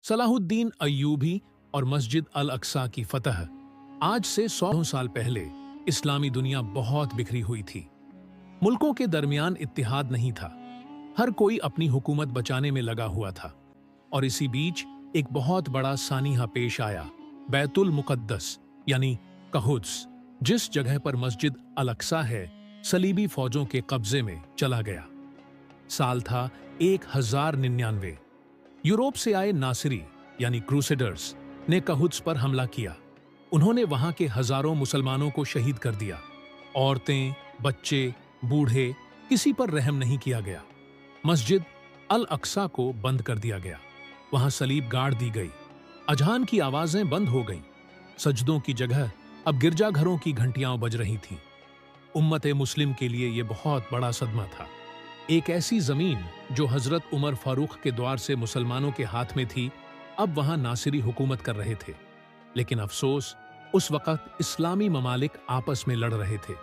Salahuddin Ayyubi और मस्जिद अल अक्सा की फतह। आज से 100 साल पहले इस्लामी दुनिया बहुत बिखरी हुई थी। मुल्कों के दरमियान इत्तिहाद नहीं था। हर कोई अपनी हुकूमत बचाने में लगा हुआ था। और इसी बीच एक बहुत बड़ा सानिहा पेश आया। बैतुल मुक़द्दस यानी कहुद्स, जिस जगह पर मस्जिद अल अक्सा है, सलीबी फौजों के कब्जे में चला गया। साल था 1099। यूरोप से आए नासिरी यानी क्रूसेडर्स ने कहुद्स पर हमला किया। उन्होंने वहां के हजारों मुसलमानों को शहीद कर दिया। औरतें, बच्चे, बूढ़े, किसी पर रहम नहीं किया गया। मस्जिद अल अक्सा को बंद कर दिया गया। वहां सलीब गाड़ दी गई। अजान की आवाजें बंद हो गईं। सजदों की जगह अब गिरजाघरों की घंटियां बज रही थीं। उम्मत मुस्लिम के लिए यह बहुत बड़ा सदमा था। एक ऐसी जमीन जो हजरत उमर फारूक के द्वार से मुसलमानों के हाथ में थी, अब वहां नासिरी हुकूमत कर रहे थे। लेकिन अफसोस, उस वक्त इस्लामी ममालिक आपस में लड़ रहे थे।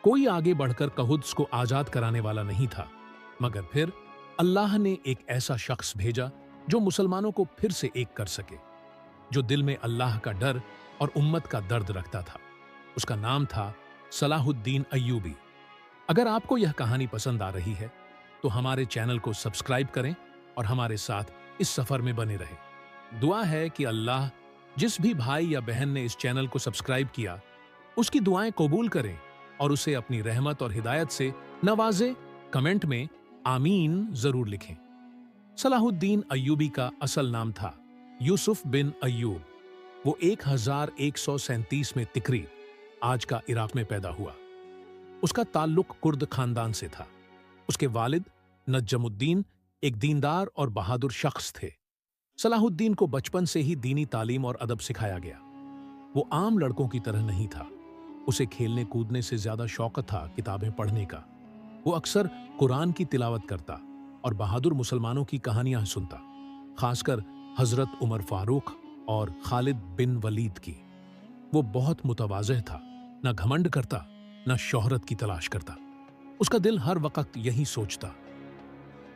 कोई आगे बढ़कर कहुद्स को आजाद कराने वाला नहीं था। मगर फिर अल्लाह ने एक ऐसा शख्स भेजा जो मुसलमानों को फिर से एक कर सके, जो दिल में अल्लाह का डर और उम्मत का दर्द रखता था। उसका नाम था सलाहुद्दीन अय्यूबी। अगर आपको यह कहानी पसंद आ रही है तो हमारे चैनल को सब्सक्राइब करें और हमारे साथ इस सफर में बने रहें। दुआ है कि अल्लाह जिस भी भाई या बहन ने इस चैनल को सब्सक्राइब किया, उसकी दुआएं कबूल करें और उसे अपनी रहमत और हिदायत से नवाजे। कमेंट में आमीन जरूर लिखें। सलाहुद्दीन अय्यूबी का असल नाम था यूसुफ बिन अय्यूब। वो 1137 में तिकरी, आज का इराक में पैदा हुआ। उसका ताल्लुक कुर्द खानदान से था। उसके वालिद नज्जमुद्दीन एक दीनदार और बहादुर शख्स थे। सलाहुद्दीन को बचपन से ही दीनी तालीम और अदब सिखाया गया। वो आम लड़कों की तरह नहीं था। उसे खेलने कूदने से ज्यादा शौक था किताबें पढ़ने का। वो अक्सर कुरान की तिलावत करता और बहादुर मुसलमानों की कहानियां सुनता, खासकर हजरत उमर फारूक और खालिद बिन वलीद की। वो बहुत मुतवाज़िह था, न घमंड करता, न शोहरत की तलाश करता। उसका दिल हर वक्त यही सोचता,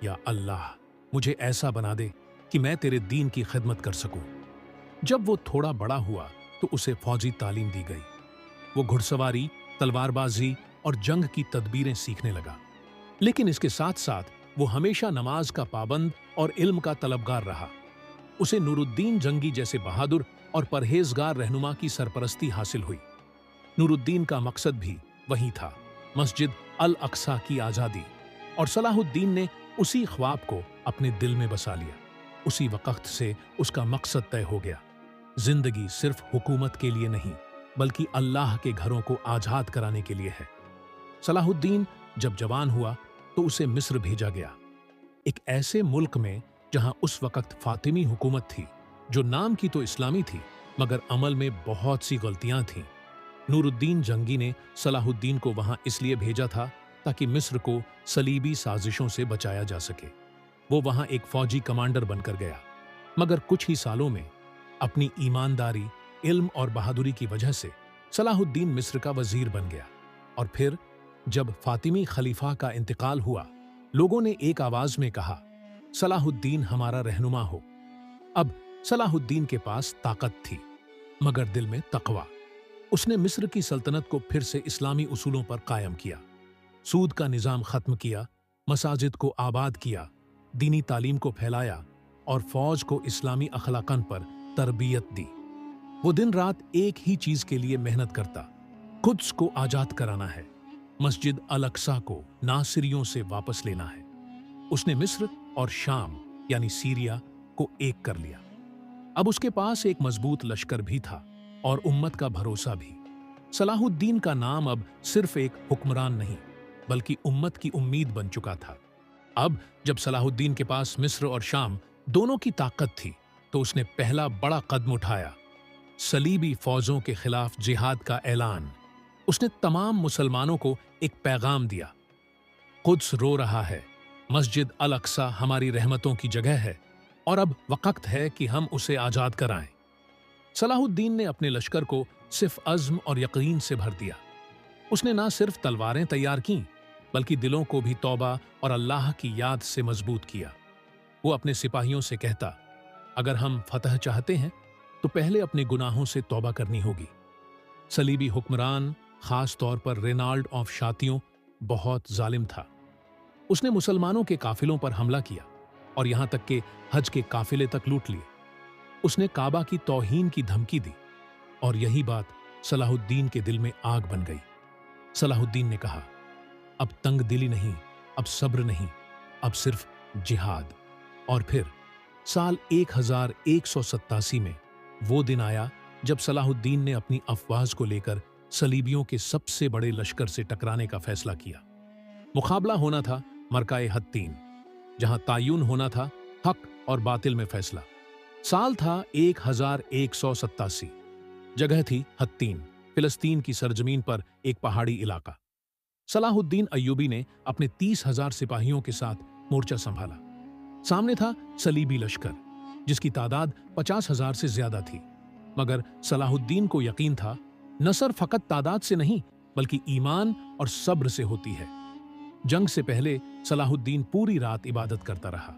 या अल्लाह, मुझे ऐसा बना दे कि मैं तेरे दीन की खिदमत कर सकूं। जब वो थोड़ा बड़ा हुआ तो उसे फौजी तालीम दी गई। वो घुड़सवारी, तलवारबाजी और जंग की तदबीरें सीखने लगा। लेकिन इसके साथ साथ वो हमेशा नमाज का पाबंद और इल्म का तलबगार रहा। उसे नूरुद्दीन जंगी जैसे बहादुर और परहेजगार रहनुमा की सरपरस्ती हासिल हुई। नूरुद्दीन का मकसद भी वही था, मस्जिद अल अक्सा की आजादी। और सलाहुद्दीन ने उसी ख्वाब को अपने दिल में बसा लिया। उसी वक्त से उसका मकसद तय हो गया। जिंदगी सिर्फ हुकूमत के लिए नहीं, बल्कि अल्लाह के घरों को आजाद कराने के लिए है। सलाहुद्दीन जब जवान हुआ तो उसे मिस्र भेजा गया, एक ऐसे मुल्क में जहां उस वक्त फातिमी हुकूमत थी, जो नाम की तो इस्लामी थी मगर अमल में बहुत सी गलतियां थीं। नूरुद्दीन जंगी ने सलाहुद्दीन को वहां इसलिए भेजा था ताकि मिस्र को सलीबी साजिशों से बचाया जा सके। वो वहां एक फौजी कमांडर बनकर गया, मगर कुछ ही सालों में अपनी ईमानदारी, इल्म और बहादुरी की वजह से सलाहुद्दीन मिस्र का वजीर बन गया। और फिर जब फातिमी खलीफा का इंतकाल हुआ, लोगों ने एक आवाज में कहा, सलाहुद्दीन हमारा रहनुमा हो। अब सलाहुद्दीन के पास ताकत थी, मगर दिल में तकवा। उसने मिस्र की सल्तनत को फिर से इस्लामी उसूलों पर कायम किया, सूद का निजाम खत्म किया, मसाजिद को आबाद किया, दीनी तालीम को फैलाया और फौज को इस्लामी अखलाकन पर तरबियत दी। वो दिन रात एक ही चीज के लिए मेहनत करता, कुद्स को आजाद कराना है, मस्जिद अल अक्सा को नासिरियों से वापस लेना है। उसने मिस्र और शाम यानी सीरिया को एक कर लिया। अब उसके पास एक मजबूत लश्कर भी था और उम्मत का भरोसा भी। सलाहुद्दीन का नाम अब सिर्फ एक हुक्मरान नहीं, बल्कि उम्मत की उम्मीद बन चुका था। अब जब सलाहुद्दीन के पास मिस्र और शाम दोनों की ताकत थी, तो उसने पहला बड़ा कदम उठाया, सलीबी फौजों के खिलाफ जिहाद का ऐलान। उसने तमाम मुसलमानों को एक पैगाम दिया, कुद्स रो रहा है, मस्जिद अल अक्सा हमारी रहमतों की जगह है और अब वक्त है कि हम उसे आजाद कराएं। सलाहुद्दीन ने अपने लश्कर को सिर्फ अज़्म और यकीन से भर दिया। उसने ना सिर्फ तलवारें तैयार की, बल्कि दिलों को भी तौबा और अल्लाह की याद से मजबूत किया। वो अपने सिपाहियों से कहता, अगर हम फतह चाहते हैं तो पहले अपने गुनाहों से तौबा करनी होगी। सलीबी हुक्मरान, खास तौर पर रेनाल्ड ऑफ शातियों, बहुत जालिम था। उसने मुसलमानों के काफिलों पर हमला किया और यहां तक कि हज के काफिले तक लूट लिए। उसने काबा की तौहीन की धमकी दी और यही बात सलाहुद्दीन के दिल में आग बन गई। सलाहुद्दीन ने कहा, अब तंग दिली नहीं, अब सब्र नहीं, अब सिर्फ जिहाद। और फिर साल 1187 में वो दिन आया जब सलाहुद्दीन ने अपनी अफवाज को लेकर सलीबियों के सबसे बड़े लश्कर से टकराने का फैसला किया। मुकाबला होना था मरकाए हत्तीन, जहां तायुन होना था हक और बातिल में फैसला। साल था 1187। जगह थी हत्तीन, फिलिस्तीन की सरजमीन पर एक पहाड़ी इलाका। सलाहुद्दीन अय्यूबी ने अपने 30,000 सिपाहियों के साथ मोर्चा संभाला। सामने था सलीबी लश्कर, जिसकी तादाद 50,000 से ज्यादा थी। मगर सलाहुद्दीन को यकीन था, नसर फकत तादाद से नहीं बल्कि ईमान और सब्र से होती है। जंग से पहले सलाहुद्दीन पूरी रात इबादत करता रहा।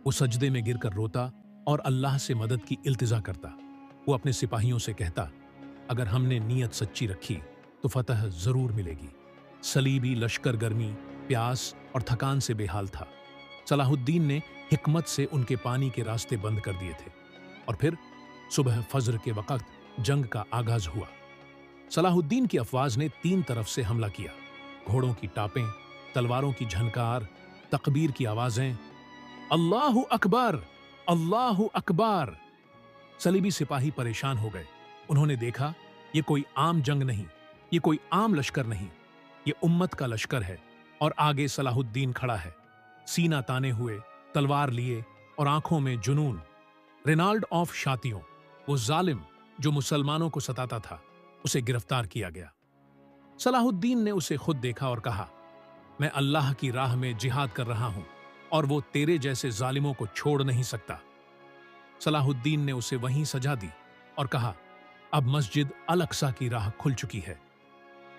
वो सजदे में गिरकर रोता और अल्लाह से मदद की इल्तिजा करता। वो अपने सिपाहियों से कहता, अगर हमने नीयत सच्ची रखी तो फतह जरूर मिलेगी। सलीबी लश्कर गर्मी, प्यास और थकान से बेहाल था। सलाहुद्दीन ने हिकमत से उनके पानी के रास्ते बंद कर दिए थे और फिर सुबह फज्र के वक्त जंग का आगाज हुआ। सलाहुद्दीन की अफवाज ने 3 तरफ से हमला किया। घोड़ों की टापें, तलवारों की झनकार, तकबीर की आवाजें, अल्लाहु अकबर, अल्लाहु अकबर। सलीबी सिपाही परेशान हो गए। उन्होंने देखा, ये कोई आम जंग नहीं, ये कोई आम लश्कर नहीं, ये उम्मत का लश्कर है और आगे सलाहुद्दीन खड़ा है, सीना ताने हुए, तलवार लिए और आंखों में जुनून। रेनाल्ड ऑफ शातियों, वो जालिम जो मुसलमानों को सताता था, उसे गिरफ्तार किया गया। सलाहुद्दीन ने उसे खुद देखा और कहा, मैं अल्लाह की राह में जिहाद कर रहा हूं और वो तेरे जैसे जालिमों को छोड़ नहीं सकता। सलाहुद्दीन ने उसे वहीं सजा दी और कहा, अब मस्जिद अल अक्सा की राह खुल चुकी है।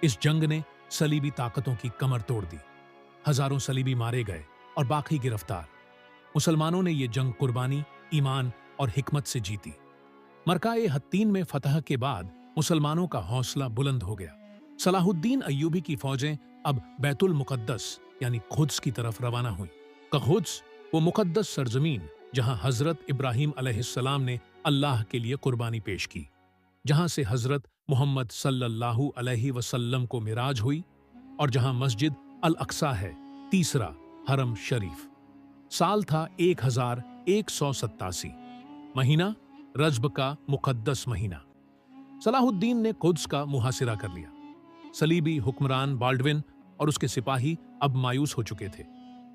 इस जंग ने सलीबी ताकतों की कमर तोड़ दी। हजारों सलीबी मारे गए और बाकी गिरफ्तार। मुसलमानों ने यह जंग कुर्बानी, ईमान और हिकमत से जीती। मरकाए हत्तीन में फतह के बाद मुसलमानों का हौसला बुलंद हो गया। सलाहुद्दीन अय्यूबी की फौजें अब बैतुल मुकद्दस यानी खुद्स की तरफ रवाना हुई। खुद्स वो मुकद्दस सरजमीन जहां हजरत इब्राहिम अलैहिस्सलाम ने अल्लाह के लिए कुर्बानी पेश की, जहां से हजरत मोहम्मद सल्लल्लाहु अलैहि वसल्लम को मिराज हुई और जहां मस्जिद अल अक्सा है, तीसरा हरम शरीफ। साल था 1187। महीना रजब का मुकद्दस महीना। सलाहुद्दीन ने कुद्स का मुहासिरा कर लिया। सलीबी हुक्मरान बाल्डविन और उसके सिपाही अब मायूस हो चुके थे।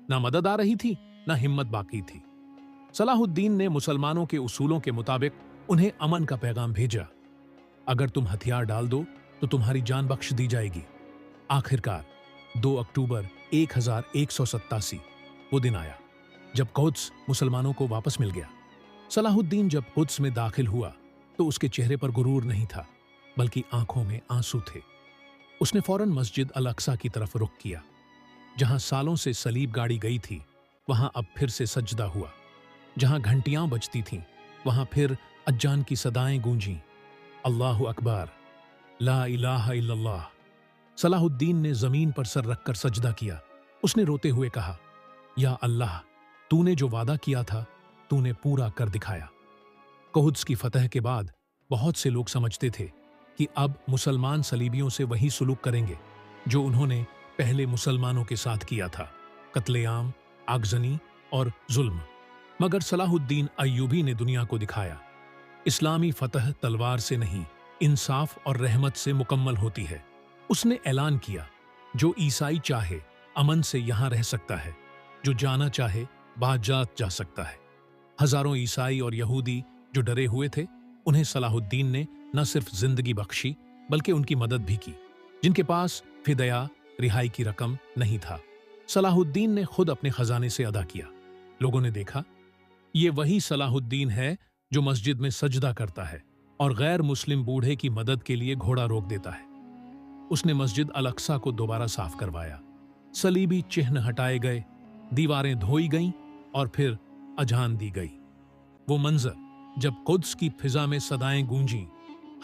ना मदद आ रही थी, ना हिम्मत बाकी थी। सलाहुद्दीन ने मुसलमानों के उसूलों के मुताबिक उन्हें अमन का पैगाम भेजा। अगर तुम हथियार डाल दो तो तुम्हारी जान बख्श दी जाएगी। आखिरकार 2 अक्टूबर 1187 वो दिन आया जब कुद्स मुसलमानों को वापस मिल गया। सलाहुद्दीन जब कुद्स में दाखिल हुआ तो उसके चेहरे पर गुरूर नहीं था, बल्कि आंखों में आंसू थे। उसने फौरन मस्जिद अल अक्सा की तरफ रुख किया। जहां सालों से सलीब गाड़ी गई थी, वहां अब फिर से सजदा हुआ। जहां घंटियां बजती थीं, वहां फिर अज्जान की सदाएं गूंजीं, अल्लाहु अकबर, ला इलाहा इल्लल्लाह। सलाहुद्दीन ने जमीन पर सर रखकर सजदा किया। उसने रोते हुए कहा, या अल्लाह, तूने जो वादा किया था तूने पूरा कर दिखाया। कुद्स की फतह के बाद बहुत से लोग समझते थे कि अब मुसलमान सलीबियों से वही सुलूक करेंगे जो उन्होंने पहले मुसलमानों के साथ किया था, कत्लेआम, आगजनी और जुल्म। मगर सलाहुद्दीन अय्यूबी ने दुनिया को दिखाया, इस्लामी फतह तलवार से नहीं, इंसाफ और रहमत से मुकम्मल होती है। उसने ऐलान किया, जो ईसाई चाहे अमन से यहां रह सकता है, जो जाना चाहे बाजात जा सकता है। हजारों ईसाई और यहूदी जो डरे हुए थे, उन्हें सलाहुद्दीन ने न सिर्फ जिंदगी बख्शी बल्कि उनकी मदद भी की। जिनके पास फिदया, रिहाई की रकम नहीं था, सलाहुद्दीन ने खुद अपने खजाने से अदा किया। लोगों ने देखा, ये वही सलाहुद्दीन है जो मस्जिद में सजदा करता है और गैर मुस्लिम बूढ़े की मदद के लिए घोड़ा रोक देता है। उसने मस्जिद अल अक्सा को दोबारा साफ करवाया। सलीबी चिन्ह हटाए गए, दीवारें धोई गईं और फिर अजान दी गई। वो मंजर जब कुद्स की फिजा में सदाएं गूंजी,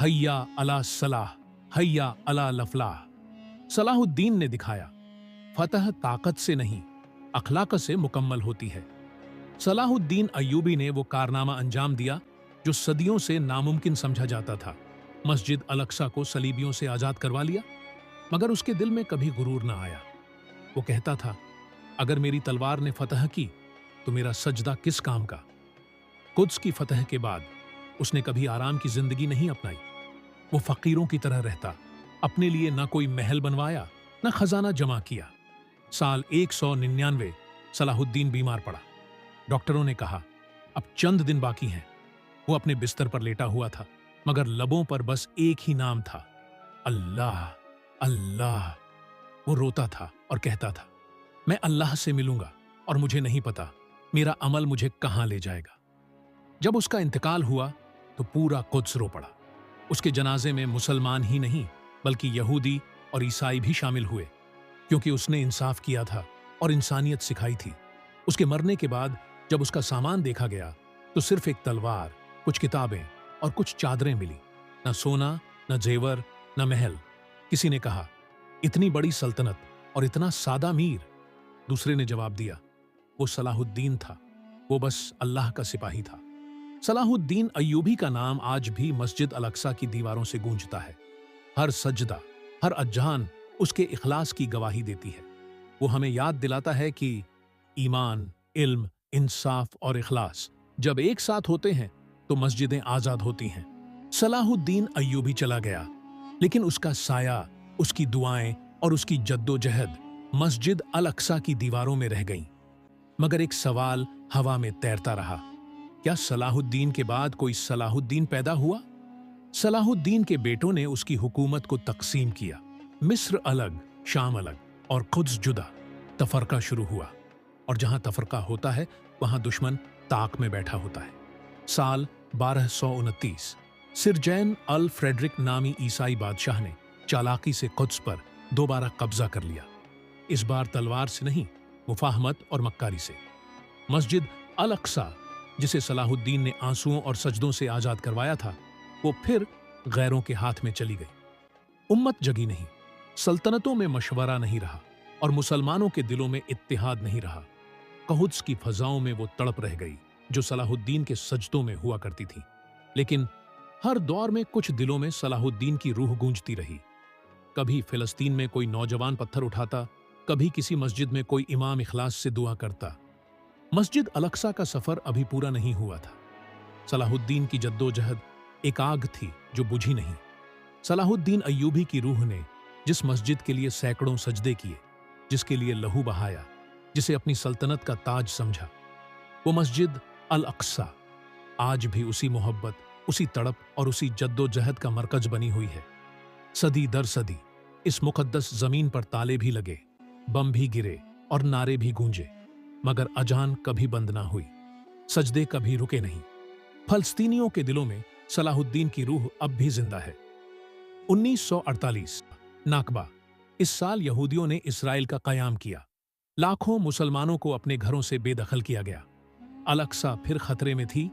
हैया अला सलाह, हैया अला लफलाह। सलाहुद्दीन ने दिखाया, फतह ताकत से नहीं, अखलाक से मुकम्मल होती है। सलाहुद्दीन अय्यूबी ने वो कारनामा अंजाम दिया जो सदियों से नामुमकिन समझा जाता था। मस्जिद अल अक्सा को सलीबियों से आजाद करवा लिया, मगर उसके दिल में कभी गुरूर न आया। वो कहता था, अगर मेरी तलवार ने फतह की तो मेरा सजदा किस काम का। कुद्स की फतह के बाद उसने कभी आराम की जिंदगी नहीं अपनाई। वो फकीरों की तरह रहता, अपने लिए न कोई महल बनवाया न खजाना जमा किया। साल 199 सलाहुद्दीन बीमार पड़ा। डॉक्टरों ने कहा अब चंद दिन बाकी हैं। वो अपने बिस्तर पर लेटा हुआ था, मगर लबों पर बस एक ही नाम था, अल्लाह अल्लाह। वो रोता था और कहता था, मैं अल्लाह से मिलूंगा और मुझे नहीं पता मेरा अमल मुझे कहां ले जाएगा। जब उसका इंतकाल हुआ तो पूरा कुद्स रो पड़ा। उसके जनाजे में मुसलमान ही नहीं बल्कि यहूदी और ईसाई भी शामिल हुए, क्योंकि उसने इंसाफ किया था और इंसानियत सिखाई थी। उसके मरने के बाद जब उसका सामान देखा गया तो सिर्फ एक तलवार, कुछ किताबें और कुछ चादरें मिली। न सोना, न जेवर, न महल। किसी ने कहा, इतनी बड़ी सल्तनत और इतना सादा मीर। दूसरे ने जवाब दिया, वो सलाहुद्दीन था, वो बस अल्लाह का सिपाही था। सलाहुद्दीन अय्यूबी का नाम आज भी मस्जिद अल अक्सा की दीवारों से गूंजता है। हर सजदा, हर अजान उसके इखलास की गवाही देती है। वो हमें याद दिलाता है कि ईमान, इल्म, इंसाफ और इखलास जब एक साथ होते हैं तो मस्जिदें आजाद होती हैं। सलाहुद्दीन अय्यूबी चला गया, लेकिन उसका साया, उसकी दुआएं और उसकी जद्दोजहद मस्जिद अल अक्सा की दीवारों में रह गईं। मगर एक सवाल हवा में तैरता रहा, क्या सलाहुद्दीन के बाद कोई सलाहुद्दीन पैदा हुआ? सलाहुद्दीन के बेटों ने उसकी हुकूमत को तकसीम किया। मिस्र अलग, शाम अलग और खुद्स जुदा। तफरका शुरू हुआ, और जहां तफरका होता है वहां दुश्मन ताक में बैठा होता है। साल 1229 सिरजैन अल फ्रेडरिक नामी ईसाई बादशाह ने चालाकी से कुद्स पर दोबारा कब्जा कर लिया। इस बार तलवार से नहीं, मुफाहमत और मक्कारी से। मस्जिद अल अक्सा, जिसे सलाहुद्दीन ने आंसुओं और सजदों से आजाद करवाया था, वो फिर गैरों के हाथ में चली गई। उम्मत जगी नहीं, सल्तनतों में मशवरा नहीं रहा और मुसलमानों के दिलों में इत्तेहाद नहीं रहा। कुद्स की फजाओं में वो तड़प रह गई जो सलाहुद्दीन के सजदों में हुआ करती थी। लेकिन हर दौर में कुछ दिलों में सलाहुद्दीन की रूह गूंजती रही। कभी फिलिस्तीन में कोई नौजवान पत्थर उठाता, कभी किसी मस्जिद में कोई इमाम इखलास से दुआ करता। मस्जिद अल अक्सा का सफर अभी पूरा नहीं हुआ था। सलाहुद्दीन की जद्दोजहद एक आग थी जो बुझी नहीं। सलाहुद्दीन अय्यूबी की रूह ने जिस मस्जिद के लिए सैकड़ों सजदे किए, जिसके लिए लहू बहाया, जिसे अपनी सल्तनत का ताज समझा, वो मस्जिद अल अक्सा आज भी उसी मोहब्बत, उसी तड़प और उसी जद्दोजहद का मरकज बनी हुई है। सदी दर सदी इस मुकद्दस जमीन पर ताले भी लगे, बम भी गिरे और नारे भी गूंजे, मगर अजान कभी बंद ना हुई, सजदे कभी रुके नहीं। फलस्तीनियों के दिलों में सलाहुद्दीन की रूह अब भी जिंदा है। 1948 नाकबा। इस साल यहूदियों ने इसराइल का कयाम किया। लाखों मुसलमानों को अपने घरों से बेदखल किया गया। अल अक्सा फिर खतरे में थी।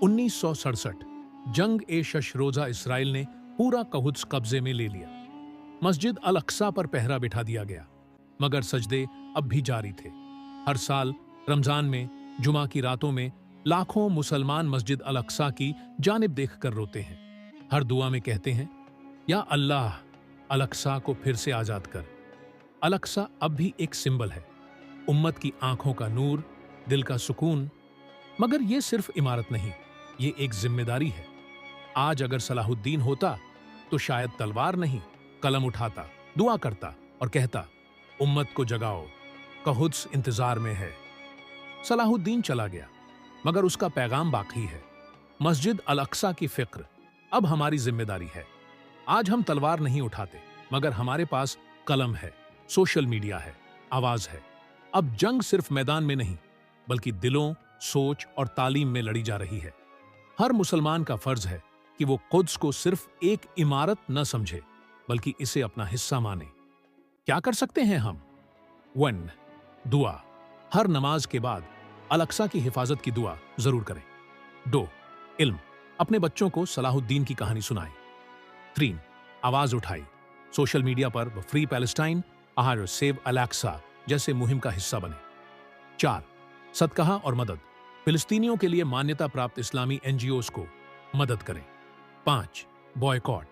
1967 जंग ए शशरोजा इसराइल ने पूरा कुद्स कब्जे में ले लिया। मस्जिद अल अक्सा पर पहरा बिठा दिया गया, मगर सजदे अब भी जारी थे। हर साल रमजान में, जुमा की रातों में लाखों मुसलमान मस्जिद अल अक्सा की जानिब देखकर रोते हैं। हर दुआ में कहते हैं, या अल्लाह, अल अक्सा को फिर से आजाद कर। अल अक्सा अब भी एक सिंबल है, उम्मत की आंखों का नूर, दिल का सुकून। मगर यह सिर्फ इमारत नहीं, ये एक जिम्मेदारी है। आज अगर सलाहुद्दीन होता तो शायद तलवार नहीं, कलम उठाता, दुआ करता और कहता, उम्मत को जगाओ, कुद्स इंतजार में है। सलाहुद्दीन चला गया, मगर उसका पैगाम बाकी है। मस्जिद अल अक्सा की फिक्र अब हमारी जिम्मेदारी है। आज हम तलवार नहीं उठाते, मगर हमारे पास कलम है, सोशल मीडिया है, आवाज है। अब जंग सिर्फ मैदान में नहीं, बल्कि दिलों, सोच और तालीम में लड़ी जा रही है। हर मुसलमान का फर्ज है कि वो कुद्स को सिर्फ एक इमारत न समझे, बल्कि इसे अपना हिस्सा माने। क्या कर सकते हैं हम? 1. दुआ। हर नमाज के बाद अल अक्सा की हिफाजत की दुआ जरूर करें। 2. इल्म, अपने बच्चों को सलाहुद्दीन की कहानी सुनाएं। 3. आवाज उठाई, सोशल मीडिया पर फ्री पैलेस्टाइन और सेव अलेक्सा जैसे मुहिम का हिस्सा बने। 4. सदकाहा और मदद, फिलिस्तीनियों के लिए मान्यता प्राप्त इस्लामी एनजीओज को मदद करें। 5. बॉयकॉट,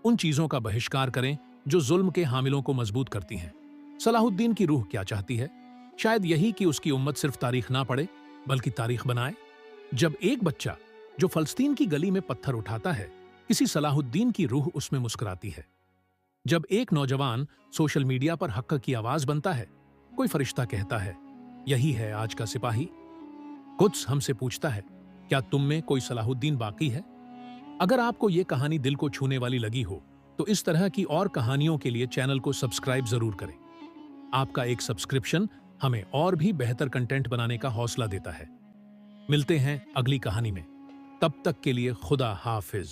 उन चीजों का बहिष्कार करें जो जुल्म के हामिलों को मजबूत करती हैं। सलाहुद्दीन की रूह क्या चाहती है? शायद यही कि उसकी उम्मत सिर्फ तारीख ना पढ़े बल्कि तारीख बनाए। जब एक बच्चा जो फलस्तीन की गली में पत्थर उठाता है, किसी सलाहुद्दीन की रूह उसमें मुस्कुराती है। जब एक नौजवान सोशल मीडिया पर हक की आवाज बनता है, कोई फरिश्ता कहता है, यही है आज का सिपाही। कुद्स हमसे पूछता है, क्या तुम में कोई सलाहुद्दीन बाकी है? अगर आपको यह कहानी दिल को छूने वाली लगी हो तो इस तरह की और कहानियों के लिए चैनल को सब्सक्राइब जरूर करें। आपका एक सब्सक्रिप्शन हमें और भी बेहतर कंटेंट बनाने का हौसला देता है। मिलते हैं अगली कहानी में, तब तक के लिए खुदा हाफिज।